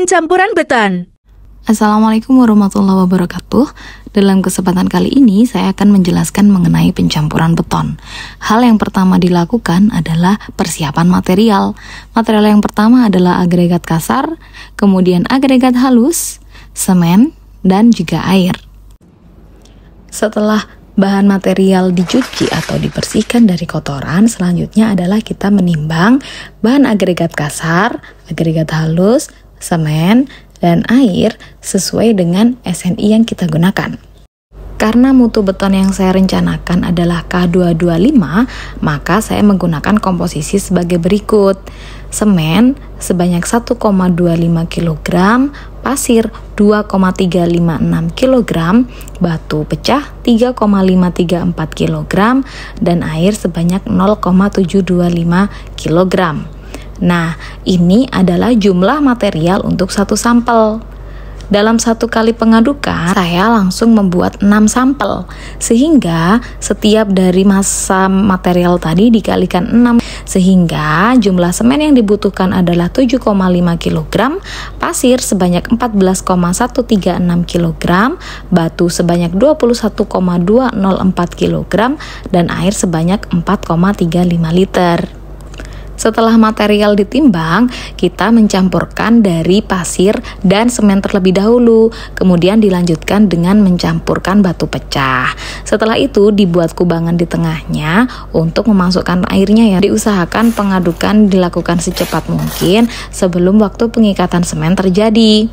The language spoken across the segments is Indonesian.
Pencampuran beton. Assalamualaikum warahmatullahi wabarakatuh. Dalam kesempatan kali ini saya akan menjelaskan mengenai pencampuran beton. Hal yang pertama dilakukan adalah persiapan material. Material yang pertama adalah agregat kasar, kemudian agregat halus, semen, dan juga air. Setelah bahan material dicuci atau dibersihkan dari kotoran, selanjutnya adalah kita menimbang bahan agregat kasar, agregat halus, semen, dan air sesuai dengan SNI yang kita gunakan. Karena mutu beton yang saya rencanakan adalah K225, maka saya menggunakan komposisi sebagai berikut. Semen sebanyak 1,25 kg, pasir 2,356 kg, batu pecah 3,534 kg, dan air sebanyak 0,725 kg. Nah, ini adalah jumlah material untuk satu sampel. Dalam satu kali pengadukan, saya langsung membuat 6 sampel, sehingga setiap dari massa material tadi dikalikan 6, sehingga jumlah semen yang dibutuhkan adalah 7,5 kg, pasir sebanyak 14,136 kg, batu sebanyak 21,204 kg, dan air sebanyak 4,35 liter. Setelah material ditimbang, kita mencampurkan dari pasir dan semen terlebih dahulu, kemudian dilanjutkan dengan mencampurkan batu pecah. Setelah itu dibuat kubangan di tengahnya untuk memasukkan airnya ya. Diusahakan pengadukan dilakukan secepat mungkin sebelum waktu pengikatan semen terjadi.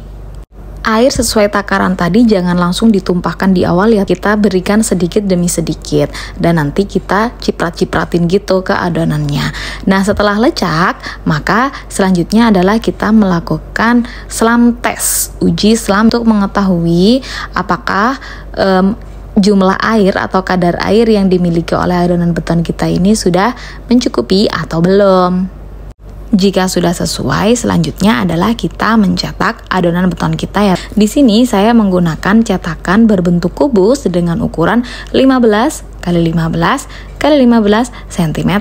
Air sesuai takaran tadi jangan langsung ditumpahkan di awal ya, kita berikan sedikit demi sedikit dan nanti kita ciprat-cipratin gitu ke adonannya. Nah, setelah lecak, maka selanjutnya adalah kita melakukan SLAM test, uji SLAM untuk mengetahui apakah jumlah air atau kadar air yang dimiliki oleh adonan beton kita ini sudah mencukupi atau belum. Jika sudah sesuai, selanjutnya adalah kita mencetak adonan beton kita ya. Di sini saya menggunakan cetakan berbentuk kubus dengan ukuran 15 x 15 x 15 cm,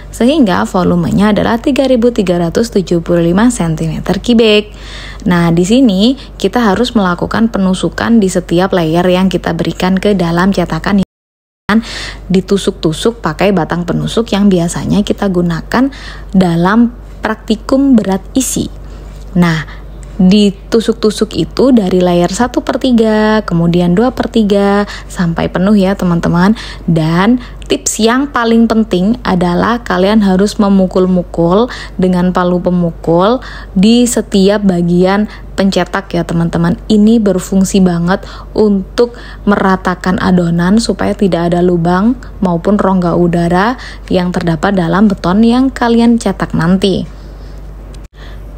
sehingga volumenya adalah 3375 cm3. Nah, di sini kita harus melakukan penusukan di setiap layer yang kita berikan ke dalam cetakan. Ditusuk-tusuk pakai batang penusuk yang biasanya kita gunakan dalam praktikum berat isi. Nah, ditusuk-tusuk itu dari layer 1/3, kemudian 2/3 sampai penuh ya teman-teman. Dan tips yang paling penting adalah kalian harus memukul-mukul dengan palu pemukul di setiap bagian pencetak ya teman-teman. Ini berfungsi banget untuk meratakan adonan supaya tidak ada lubang maupun rongga udara yang terdapat dalam beton yang kalian cetak nanti.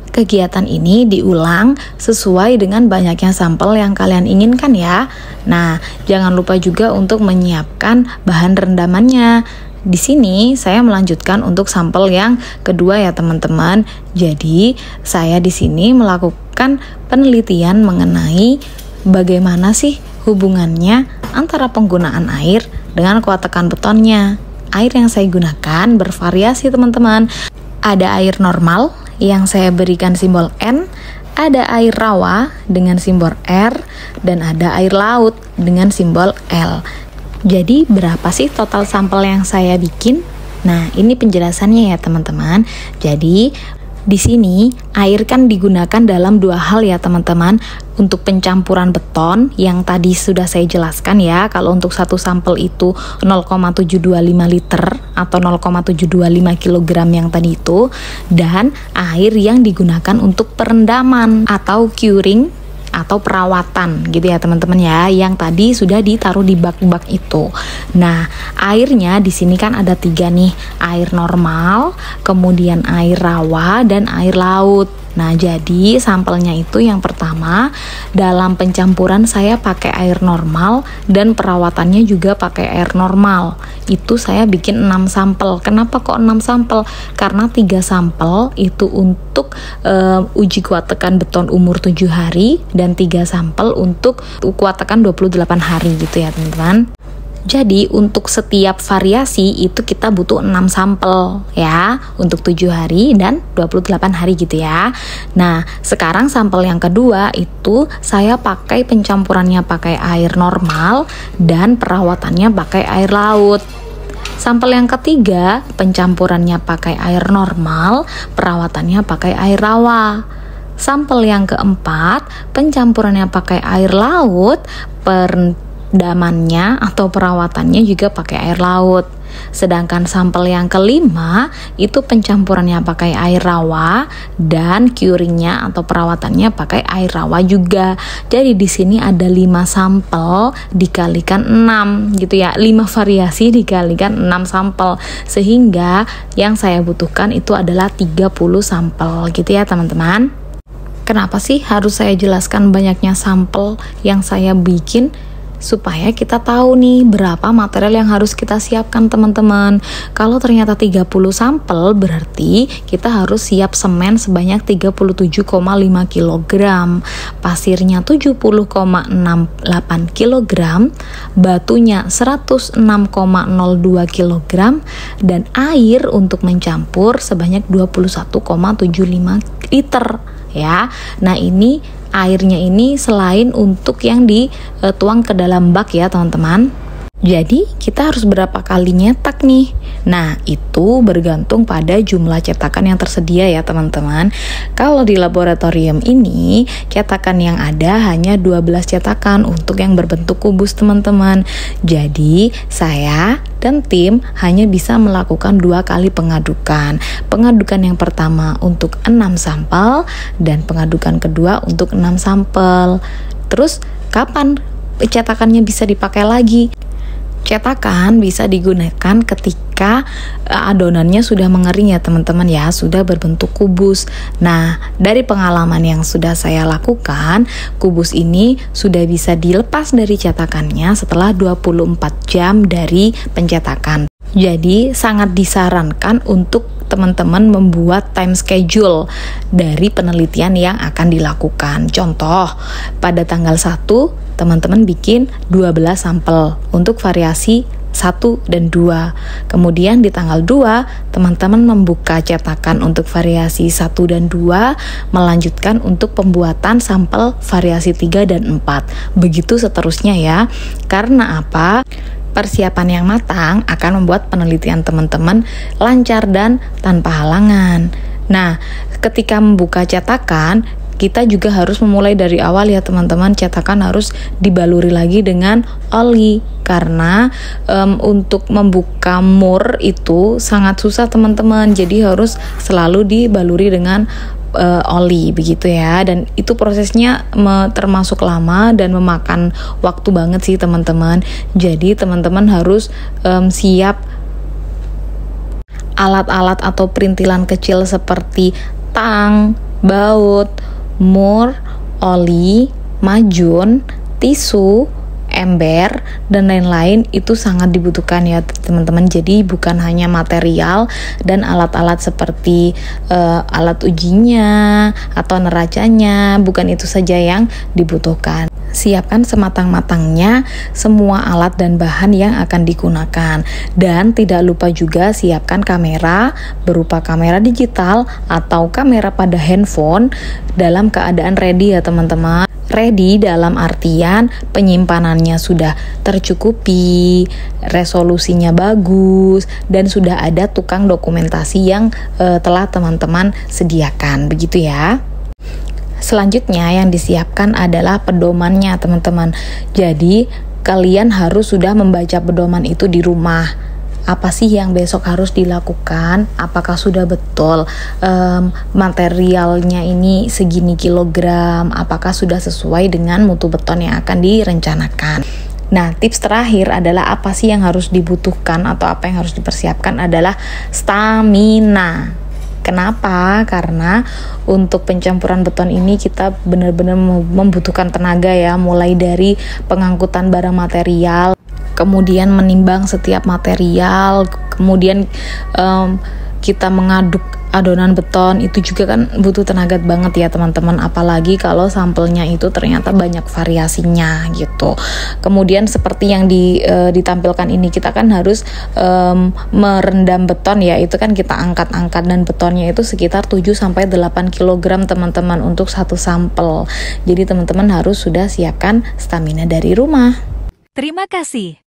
Kegiatan ini diulang sesuai dengan banyaknya sampel yang kalian inginkan ya. Nah, jangan lupa juga untuk menyiapkan bahan rendamannya. Di sini saya melanjutkan untuk sampel yang kedua ya teman-teman. Jadi, saya di sini melakukan penelitian mengenai bagaimana sih hubungannya antara penggunaan air dengan kuat tekan betonnya. Air yang saya gunakan bervariasi teman-teman. Ada air normal yang saya berikan simbol N, ada air rawa dengan simbol R, dan ada air laut dengan simbol L. Jadi berapa sih total sampel yang saya bikin? Nah, ini penjelasannya ya teman-teman. Jadi di sini air kan digunakan dalam dua hal ya teman-teman. Untuk pencampuran beton yang tadi sudah saya jelaskan ya, kalau untuk satu sampel itu 0,725 liter atau 0,725 kg yang tadi itu, dan air yang digunakan untuk perendaman atau curing atau perawatan gitu ya teman-teman ya, yang tadi sudah ditaruh di bak-bak itu. Nah, airnya di sini kan ada 3 nih, air normal, kemudian air rawa, dan air laut. Nah, jadi sampelnya itu yang pertama, dalam pencampuran saya pakai air normal dan perawatannya juga pakai air normal. Itu saya bikin 6 sampel. Kenapa kok 6 sampel? Karena 3 sampel itu untuk uji kuat tekan beton umur 7 hari dan 3 sampel untuk kuat tekan 28 hari gitu ya teman-teman. Jadi untuk setiap variasi itu kita butuh 6 sampel ya, untuk 7 hari dan 28 hari gitu ya. Nah sekarang sampel yang kedua itu saya pakai pencampurannya pakai air normal dan perawatannya pakai air laut. Sampel yang ketiga pencampurannya pakai air normal, perawatannya pakai air rawa. Sampel yang keempat pencampurannya pakai air laut, damannya atau perawatannya juga pakai air laut. Sedangkan sampel yang kelima itu pencampurannya pakai air rawa dan curingnya atau perawatannya pakai air rawa juga. Jadi di sini ada 5 sampel dikalikan 6 gitu ya. 5 variasi dikalikan 6 sampel. Sehingga yang saya butuhkan itu adalah 30 sampel gitu ya teman-teman. Kenapa sih harus saya jelaskan banyaknya sampel yang saya bikin? Supaya kita tahu nih berapa material yang harus kita siapkan teman-teman. Kalau ternyata 30 sampel berarti kita harus siap semen sebanyak 37,5 kg, pasirnya 70,68 kg, batunya 106,02 kg, dan air untuk mencampur sebanyak 21,75 liter ya. Nah ini airnya ini selain untuk yang dituang ke dalam bak ya teman-teman. Jadi kita harus berapa kali nyetak nih? Nah itu bergantung pada jumlah cetakan yang tersedia ya teman-teman. Kalau di laboratorium ini cetakan yang ada hanya 12 cetakan untuk yang berbentuk kubus teman-teman. Jadi saya dan tim hanya bisa melakukan 2 kali pengadukan. Pengadukan yang pertama untuk 6 sampel dan pengadukan kedua untuk 6 sampel. Terus kapan cetakannya bisa dipakai lagi? Cetakan bisa digunakan ketika adonannya sudah mengering ya teman-teman ya, sudah berbentuk kubus. Nah dari pengalaman yang sudah saya lakukan, kubus ini sudah bisa dilepas dari cetakannya setelah 24 jam dari pencetakan. Jadi sangat disarankan untuk teman-teman membuat time schedule dari penelitian yang akan dilakukan. Contoh, pada tanggal 1 teman-teman bikin 12 sampel untuk variasi 1 dan 2. Kemudian di tanggal 2 teman-teman membuka cetakan untuk variasi 1 dan 2, melanjutkan untuk pembuatan sampel variasi 3 dan 4. Begitu seterusnya ya. Karena apa? Persiapan yang matang akan membuat penelitian teman-teman lancar dan tanpa halangan. Nah, ketika membuka cetakan, kita juga harus memulai dari awal ya teman-teman. Cetakan harus dibaluri lagi dengan oli karena untuk membuka mur itu sangat susah teman-teman. Jadi harus selalu dibaluri dengan oli begitu ya, dan itu prosesnya termasuk lama dan memakan waktu banget sih teman-teman. Jadi teman-teman harus siap alat-alat atau perintilan kecil seperti tang, baut, mur, oli, majun, tisu, ember, dan lain-lain itu sangat dibutuhkan ya teman-teman. Jadi bukan hanya material dan alat-alat seperti alat ujinya atau neracanya, bukan itu saja yang dibutuhkan. Siapkan sematang-matangnya semua alat dan bahan yang akan digunakan. Dan tidak lupa juga siapkan kamera berupa kamera digital atau kamera pada handphone dalam keadaan ready ya teman-teman. Ready dalam artian penyimpanannya sudah tercukupi, resolusinya bagus, dan sudah ada tukang dokumentasi yang telah teman-teman sediakan, begitu ya. Selanjutnya yang disiapkan adalah pedomannya teman-teman. Jadi kalian harus sudah membaca pedoman itu di rumah. Apa sih yang besok harus dilakukan? Apakah sudah betul materialnya ini segini kilogram? Apakah sudah sesuai dengan mutu beton yang akan direncanakan? Nah, tips terakhir adalah apa sih yang harus dibutuhkan atau apa yang harus dipersiapkan adalah stamina. Kenapa? Karena untuk pencampuran beton ini kita benar-benar membutuhkan tenaga ya, mulai dari pengangkutan barang material, kemudian menimbang setiap material, kemudian kita mengaduk adonan beton itu juga kan butuh tenaga banget ya teman-teman, apalagi kalau sampelnya itu ternyata banyak variasinya gitu. Kemudian seperti yang ditampilkan ini, kita kan harus merendam beton ya, itu kan kita angkat-angkat, dan betonnya itu sekitar 7-8 kg teman-teman untuk satu sampel. Jadi teman-teman harus sudah siapkan stamina dari rumah. Terima kasih.